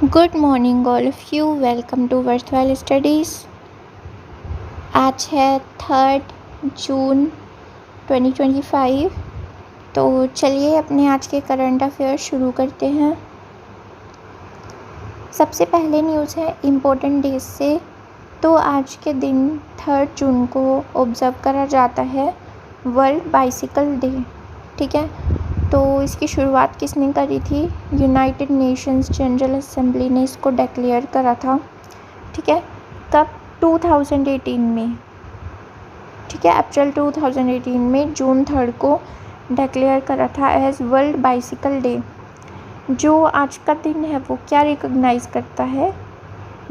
Good morning all of you. Welcome to Worthwell studies. आज है 3 जून 2025। तो चलिए अपने आज के करंट अफेयर शुरू करते हैं। सबसे पहले न्यूज़ है इम्पोर्टेंट डेज से। तो आज के दिन 3 जून को ऑब्ज़र्व करा जाता है वर्ल्ड बाइसिकल डे। ठीक है, तो इसकी शुरुआत किसने करी थी? यूनाइटेड नेशंस जनरल असेंबली ने इसको डिक्लेयर करा था। ठीक है, कब? 2018 में। ठीक है, अप्रैल 2018 में जून 3 को डिक्लेयर करा था एज वर्ल्ड बाइसिकल डे। जो आज का दिन है वो क्या रिकॉग्नाइज करता है?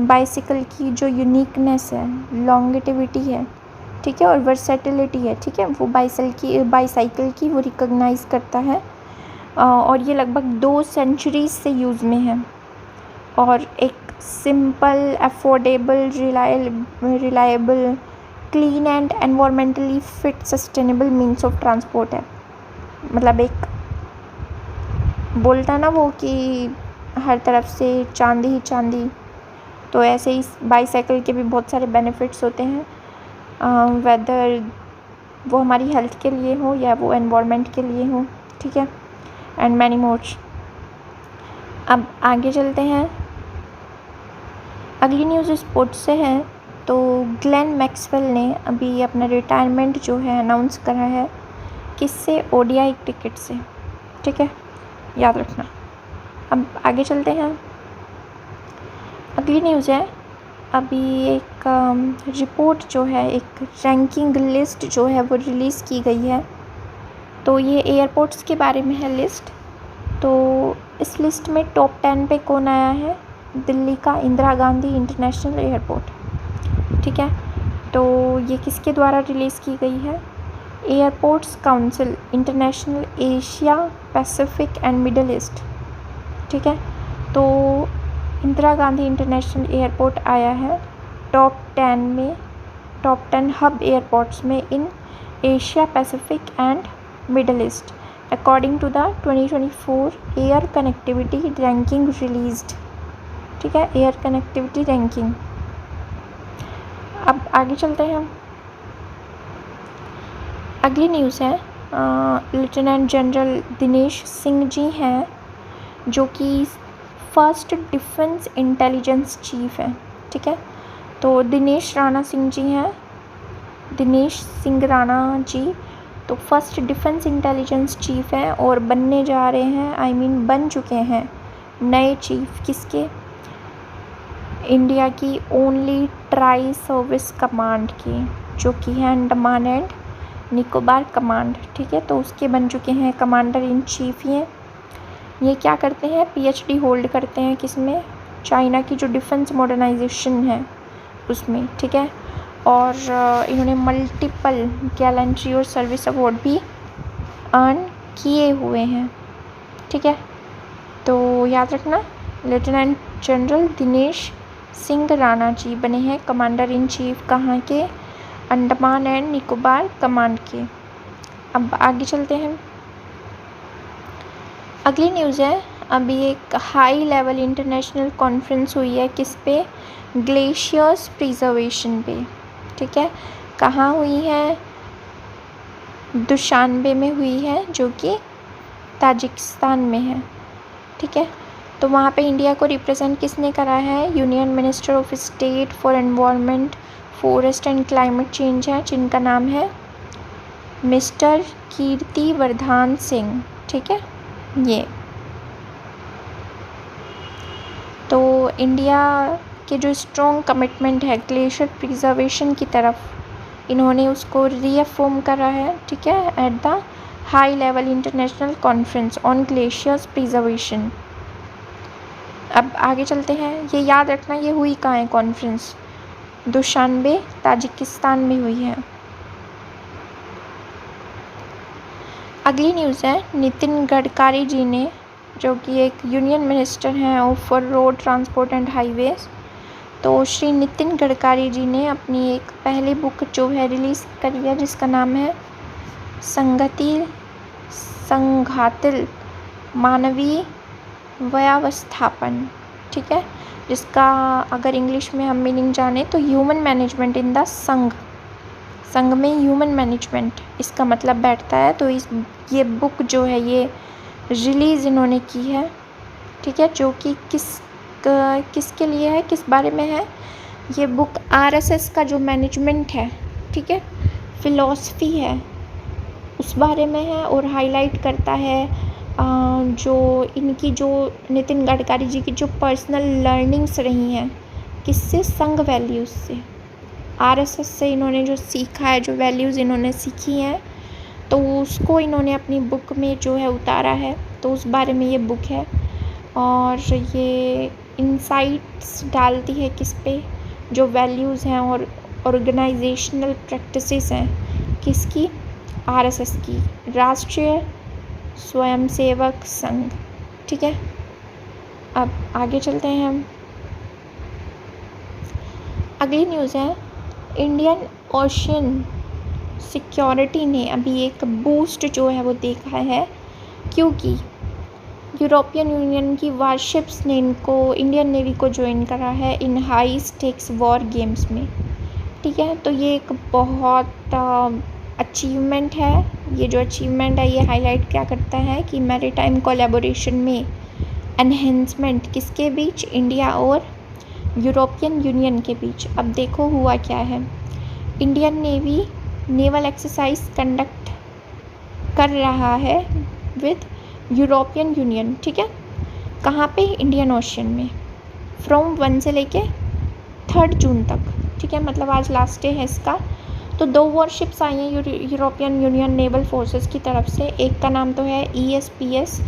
बाइसिकल की जो यूनिकनेस है, लॉन्गेटिविटी है, ठीक है, और वर्सेटिलिटी है। ठीक है, वो बाईसाइकिल की वो रिकॉग्नाइज करता है। और ये लगभग 2 सेंचुरीज से यूज़ में है और एक simple, affordable, reliable, clean and environmentally fit sustainable means of transport है। मतलब एक बोलता ना वो कि हर तरफ से चांदी ही चांदी, तो ऐसे ही बाईसाइकिल के भी बहुत सारे बेनिफिट्स होते हैं, वेदर वो हमारी हेल्थ के लिए हो या वो एनवायरनमेंट के लिए हो। ठीक है, एंड मैनी मोर्स। अब आगे चलते हैं। अगली न्यूज़ स्पोर्ट्स से है। तो ग्लेन मैक्सवेल ने अभी अपना रिटायरमेंट जो है अनाउंस करा है। किससे? ओडीआई क्रिकेट से। ठीक है, याद रखना। अब आगे चलते हैं। अगली न्यूज़ है अभी एक रिपोर्ट जो है, एक रैंकिंग लिस्ट जो है वो रिलीज़ की गई है। तो ये एयरपोर्ट्स के बारे में है लिस्ट। तो इस लिस्ट में टॉप 10 पे कौन आया है? दिल्ली का इंदिरा गांधी इंटरनेशनल एयरपोर्ट। ठीक है, तो ये किसके द्वारा रिलीज़ की गई है? Airports council international Asia Pacific and Middle east. ठीक है, तो इंदिरा गांधी इंटरनेशनल एयरपोर्ट आया है टॉप 10 में, टॉप 10 हब एयरपोर्ट्स में in Asia Pacific and Middle East according to the 2024 air connectivity ranking released. ठीक है, एयर कनेक्टिविटी रैंकिंग। अब आगे चलते हैं। अगली न्यूज़ है लेफ्टिनेंट जनरल दिनेश सिंह जी हैं, जो कि फर्स्ट डिफेंस इंटेलिजेंस चीफ है। ठीक है, तो दिनेश राणा सिंह जी हैं, दिनेश सिंह राणा जी तो फर्स्ट डिफेंस इंटेलिजेंस चीफ हैं और बनने जा रहे हैं, बन चुके हैं नए चीफ। किसके? इंडिया की ओनली ट्राई सर्विस कमांड की, जो कि है अंडमान एंड निकोबार कमांड। ठीक है, तो उसके बन चुके हैं, कमांडर इन चीफ ये क्या करते हैं? पीएचडी होल्ड करते हैं किसमें? चाइना की जो डिफेंस मॉडर्नाइजेशन है उसमें। ठीक है, और इन्होंने मल्टीपल गैलेंट्री और सर्विस अवार्ड भी अर्न किए हुए हैं। ठीक है, तो याद रखना, लेफ्टिनेंट जनरल दिनेश सिंह राणा जी बने हैं कमांडर इन चीफ कहाँ के? अंडमान एंड निकोबार कमांड के। अब आगे चलते हैं। अगली न्यूज़ है अभी एक हाई लेवल इंटरनेशनल कॉन्फ्रेंस हुई है किस पे? ग्लेशियर्स प्रिजर्वेशन पे। ठीक है, कहाँ हुई है? दुशानबे में हुई है, जो कि ताजिकिस्तान में है। ठीक है, तो वहाँ पे इंडिया को रिप्रेजेंट किसने करा है? Union minister of state for environment, forest and climate change है, जिनका नाम है मिस्टर कीर्ति वर्धन सिंह। ठीक है, ये तो इंडिया के जो स्ट्रॉन्ग कमिटमेंट है ग्लेशियर प्रिजर्वेशन की तरफ, इन्होंने उसको रीअफर्म करा है। ठीक है, at the high level international conference on glaciers preservation. अब आगे चलते हैं। ये याद रखना, ये हुई कहाँ है कॉन्फ्रेंस? दुशानबे, ताजिकिस्तान में हुई है। अगली न्यूज़ है नितिन गडकरी जी ने, जो कि एक यूनियन मिनिस्टर हैं for road transport and highways. तो श्री नितिन गडकरी जी ने अपनी एक पहली बुक जो है रिलीज़ करी है, जिसका नाम है संघातिल मानवीय व्यवस्थापन। ठीक है, जिसका अगर इंग्लिश में हम मीनिंग जाने तो ह्यूमन मैनेजमेंट इन द संघ, संघ में ह्यूमन मैनेजमेंट इसका मतलब बैठता है। तो ये बुक जो है ये रिलीज़ इन्होंने की है, ठीक है, जो कि किसके लिए है, किस बारे में है ये बुक? आरएसएस का जो मैनेजमेंट है, ठीक है, फिलॉसफी है, उस बारे में है। और हाईलाइट करता है जो इनकी जो नितिन गडकरी जी की जो पर्सनल लर्निंग्स रही हैं, किससे? संघ वैल्यूज़ से, आरएसएस से इन्होंने जो सीखा है, जो वैल्यूज़ इन्होंने सीखी हैं, तो उसको इन्होंने अपनी बुक में जो है उतारा है। तो उस बारे में ये बुक है। और ये इंसाइट्स डालती है किस पे? जो वैल्यूज़ हैं और ऑर्गेनाइजेशनल प्रैक्टिसेस हैं, किसकी? आरएसएस की, राष्ट्रीय स्वयंसेवक संघ, ठीक है। अब आगे चलते हैं हम। अगली न्यूज़ है, इंडियन ओशियन सिक्योरिटी ने अभी एक बूस्ट जो है वो देखा है, क्योंकि यूरोपियन यूनियन की वारशिप्स ने इनको, इंडियन नेवी को ज्वाइन करा है इन हाई स्टेक्स वॉर गेम्स में, ठीक है। तो ये एक बहुत अचीवमेंट है। ये जो अचीवमेंट है ये हाईलाइट क्या करता है कि मैरीटाइम कोलैबोरेशन में एनहेंसमेंट किसके बीच? इंडिया और यूरोपियन यूनियन के बीच। अब देखो हुआ क्या है, Indian navy naval exercise conduct कर रहा है विद यूरोपियन यूनियन, ठीक है। कहाँ पे? इंडियन ओशियन में, फ्रॉम 1 से लेके 3 जून तक, ठीक है, मतलब आज लास्ट डे है इसका। तो 2 वॉरशिप्स आई हैं यूरोपियन यूनियन नेवल फोर्सेस की तरफ से। एक का नाम तो है ESPS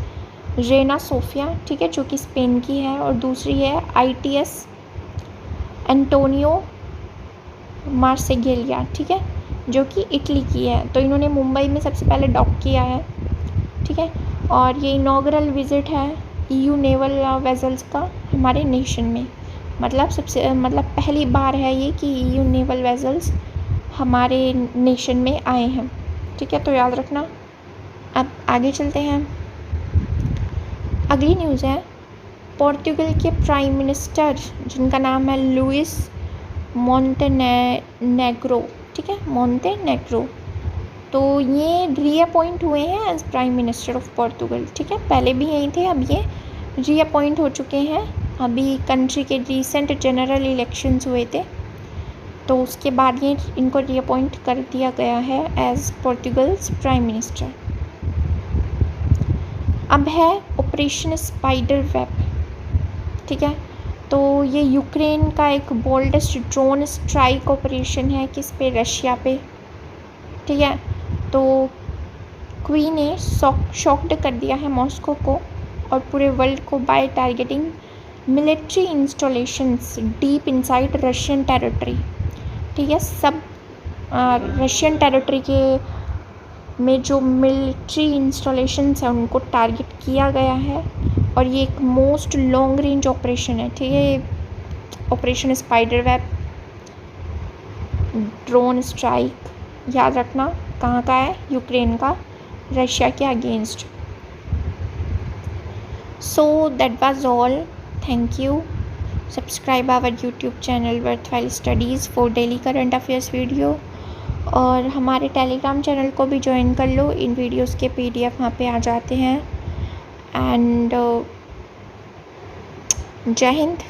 रेना सोफिया, ठीक है, जो कि स्पेन की है, और दूसरी है ITS एंटोनियो मार्सेगेलिया, ठीक है, जो कि इटली की है। तो इन्होंने मुंबई में सबसे पहले डॉक किया है, ठीक है। और ये इनॉग्रल विज़िट है EU नेवल वेजल्स का हमारे नेशन में, मतलब पहली बार है ये कि EU नेवल वेजल्स हमारे नेशन में आए हैं, ठीक है, तो याद रखना। अब आगे चलते हैं। अगली न्यूज़ है, पोर्तुगल के प्राइम मिनिस्टर जिनका नाम है लुइस मोंटेनेग्रो, ठीक है, मोंटेनेग्रो, तो ये रीअपॉइंट हुए हैं as prime minister of Portugal, ठीक है। पहले भी यही थे, अब ये रीअपॉइंट हो चुके हैं। अभी कंट्री के रिसेंट जनरल इलेक्शंस हुए थे, तो उसके बाद ये इनको रीअपॉइंट कर दिया गया है एज पोर्तुगल्स प्राइम मिनिस्टर। अब है ऑपरेशन स्पाइडर वेब, ठीक है। तो ये यूक्रेन का एक बोल्डेस्ट ड्रोन स्ट्राइक ऑपरेशन है, किस पे? रशिया पे, ठीक है। तो क्वी ने शॉक्ड कर दिया है मॉस्को को और पूरे वर्ल्ड को by targeting military installations deep inside Russian territory, ठीक है। सब रशियन टेरिटरी के में जो मिलिट्री इंस्टॉलेशंस हैं उनको टारगेट किया गया है, और ये एक मोस्ट लॉन्ग रेंज ऑपरेशन है, ठीक है। Operation spider web drone strike, याद रखना कहाँ का है? यूक्रेन का, रशिया के against. So that was all, thank you. Subscribe our YouTube channel Worthwhile Studies for daily current affairs video, और हमारे टेलीग्राम चैनल को भी ज्वाइन कर लो, इन वीडियोस के PDF वहाँ पे आ जाते हैं। एंड जय हिंद।